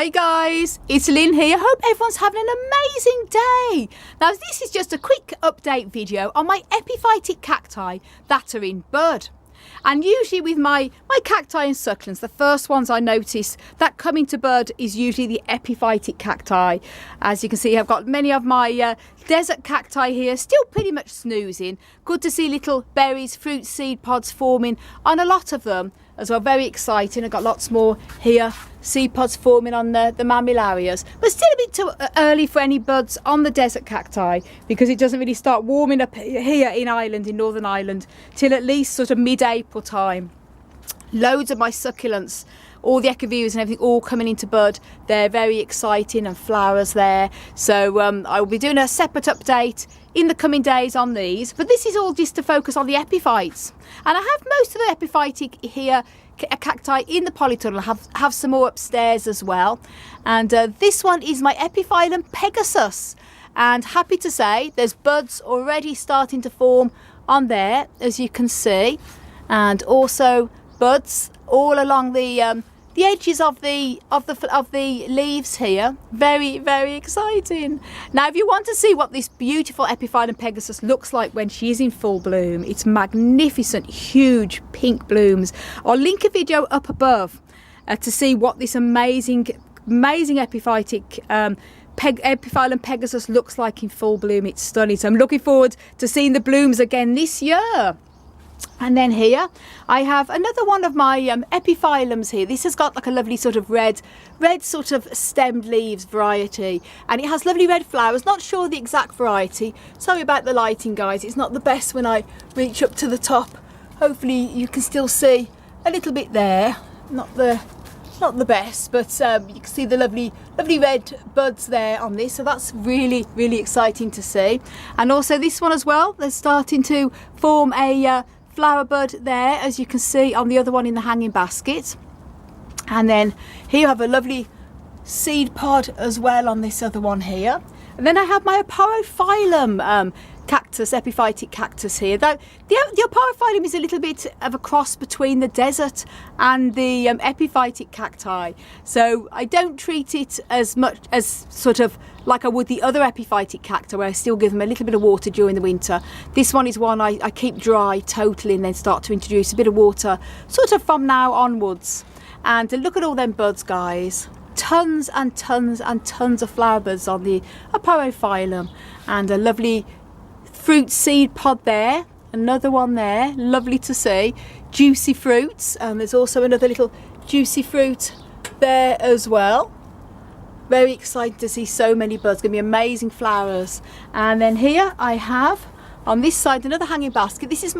Hi guys, it's Lynn here. Hope everyone's having an amazing day. Now this is just a quick update video on my epiphytic cacti that are in bud. And usually with my cacti and succulents, the first ones I notice that come into bud is usually the epiphytic cacti. As you can see, I've got many of my desert cacti here, still pretty much snoozing. Good to see little berries, fruit, seed pods forming on a lot of them as well. Very exciting. I've got lots more here, seed pods forming on the mammillarias, but still a bit too early for any buds on the desert cacti because it doesn't really start warming up here in Northern Ireland till at least sort of mid-April time. Loads of my succulents, all the echeverias and everything all coming into bud. They're very exciting and flowers there. So I will be doing a separate update in the coming days on these, but this is all just to focus on the epiphytes. And I have most of the epiphytic here cacti in the polytunnel. I have some more upstairs as well. And this one is my Epiphytic Pegasus. And happy to say there's buds already starting to form on there, as you can see. And also buds all along the edges of the leaves here. Very, very exciting. Now if you want to see what this beautiful Epiphytic Pegasus looks like when she is in full bloom, it's magnificent, huge pink blooms. I'll link a video up above to see what this amazing epiphytic Epiphytic Pegasus looks like in full bloom. It's stunning. So I'm looking forward to seeing the blooms again this year. And then here I have another one of my epiphyllums here. This has got like a lovely sort of red sort of stemmed leaves variety, and it has lovely red flowers. Not sure the exact variety. Sorry about the lighting, guys. It's not the best when I reach up to the top. Hopefully you can still see a little bit there. Not the best, but you can see the lovely red buds there on this, so that's really, really exciting to see. And also this one as well, they're starting to form a flower bud there, as you can see on the other one in the hanging basket. And then here you have a lovely seed pod as well on this other one here. And then I have my Orophyllum cactus, Epiphytic Cactus here. The Orophyllum is a little bit of a cross between the desert and the Epiphytic Cacti. So I don't treat it as much as sort of like I would the other Epiphytic Cacti, where I still give them a little bit of water during the winter. This one is one I keep dry totally and then start to introduce a bit of water sort of from now onwards. And look at all them buds, guys. Tons and tons and tons of flower buds on the Orophyllum, and a lovely fruit seed pod there, another one there, lovely to see. Juicy fruits, and there's also another little juicy fruit there as well. Very excited to see so many buds. Gonna be amazing flowers. And then here I have on this side another hanging basket. This is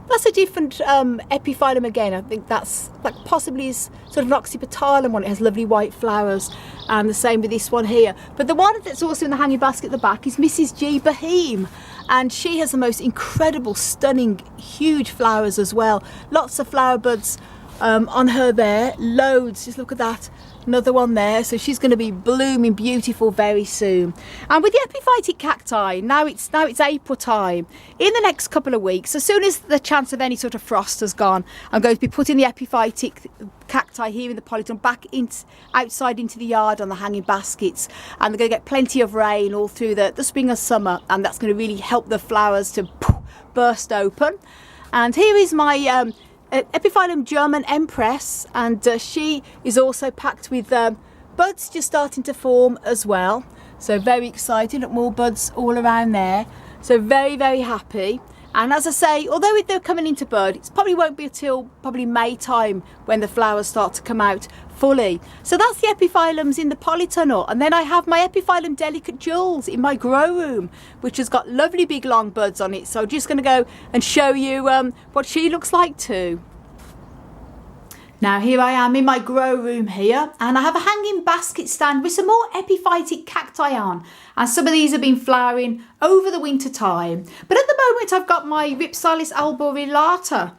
that's a different epiphyllum again. I think that's like possibly is sort of an oxypetalum one. It has lovely white flowers, and the same with this one here. But the one that's also in the hanging basket at the back is Mrs. G. Boheme, and she has the most incredible, stunning, huge flowers as well. Lots of flower buds on her there, loads. Just look at that. Another one there, so she's going to be blooming beautiful very soon. And with the epiphytic cacti, now it's April time. In the next couple of weeks, as soon as the chance of any sort of frost has gone, I'm going to be putting the epiphytic cacti here in the polytunnel back outside into the yard on the hanging baskets, and they're going to get plenty of rain all through the spring and summer, and that's going to really help the flowers to burst open. And here is my Epiphyllum German Empress, and she is also packed with buds just starting to form as well. So very excited. Look, more buds all around there. So very, very happy. And as I say, although they're coming into bud, it probably won't be until probably May time when the flowers start to come out fully. So that's the epiphyllums in the polytunnel. And then I have my Epiphyllum Delicate Jewels in my grow room, which has got lovely big long buds on it. So I'm just going to go and show you what she looks like too. Now here I am in my grow room here, and I have a hanging basket stand with some more epiphytic cacti on, and some of these have been flowering over the winter time. But at the moment I've got my Ripsalis arboreata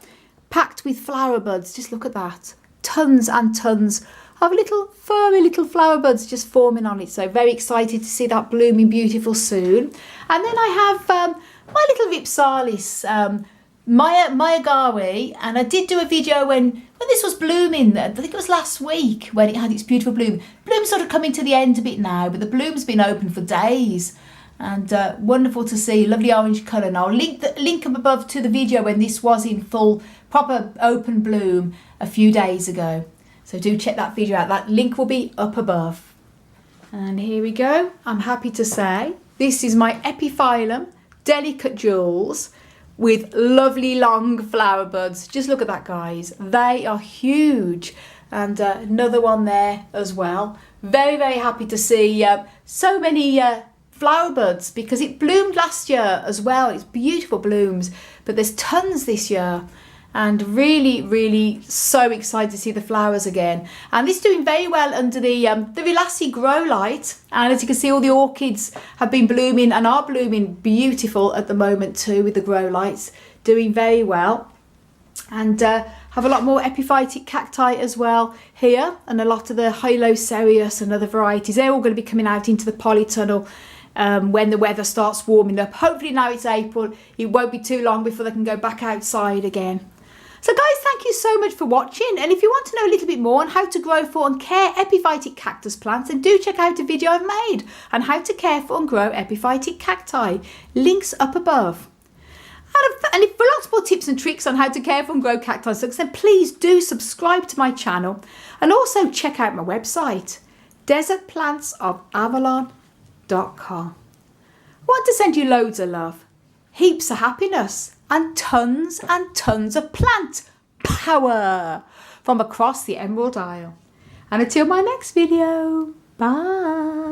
packed with flower buds. Just look at that. Tons and tons of little furry little flower buds just forming on it. So very excited to see that blooming beautiful soon. And then I have my little Ripsalis Mayagari, and I did do a video when this was blooming. I think it was last week when it had its beautiful bloom. Bloom's sort of coming to the end a bit now, but the bloom's been open for days, and wonderful to see. Lovely orange colour. And I'll link up above to the video when this was in full proper open bloom a few days ago. So do check that video out. That link will be up above. And here we go. I'm happy to say this is my Epiphyllum Delicate Jewels with lovely long flower buds. Just look at that, guys. They are huge. And another one there as well. Very, very happy to see so many flower buds, because it bloomed last year as well. It's beautiful blooms, but there's tons this year. And really, really so excited to see the flowers again. And this is doing very well under the Relassi grow light. And as you can see, all the orchids have been blooming and are blooming beautiful at the moment too, with the grow lights doing very well. And have a lot more epiphytic cacti as well here, and a lot of the Hylocereus and other varieties. They're all going to be coming out into the polytunnel when the weather starts warming up. Hopefully now it's April, it won't be too long before they can go back outside again. So guys, thank you so much for watching, and if you want to know a little bit more on how to grow for and care epiphytic cactus plants, then do check out a video I've made on how to care for and grow epiphytic cacti. Links up above. And if for lots more tips and tricks on how to care for and grow cacti, then please do subscribe to my channel, and also check out my website, desertplantsofavalon.com. I want to send you loads of love, heaps of happiness, and tons of plant power from across the Emerald Isle. And until my next video, bye.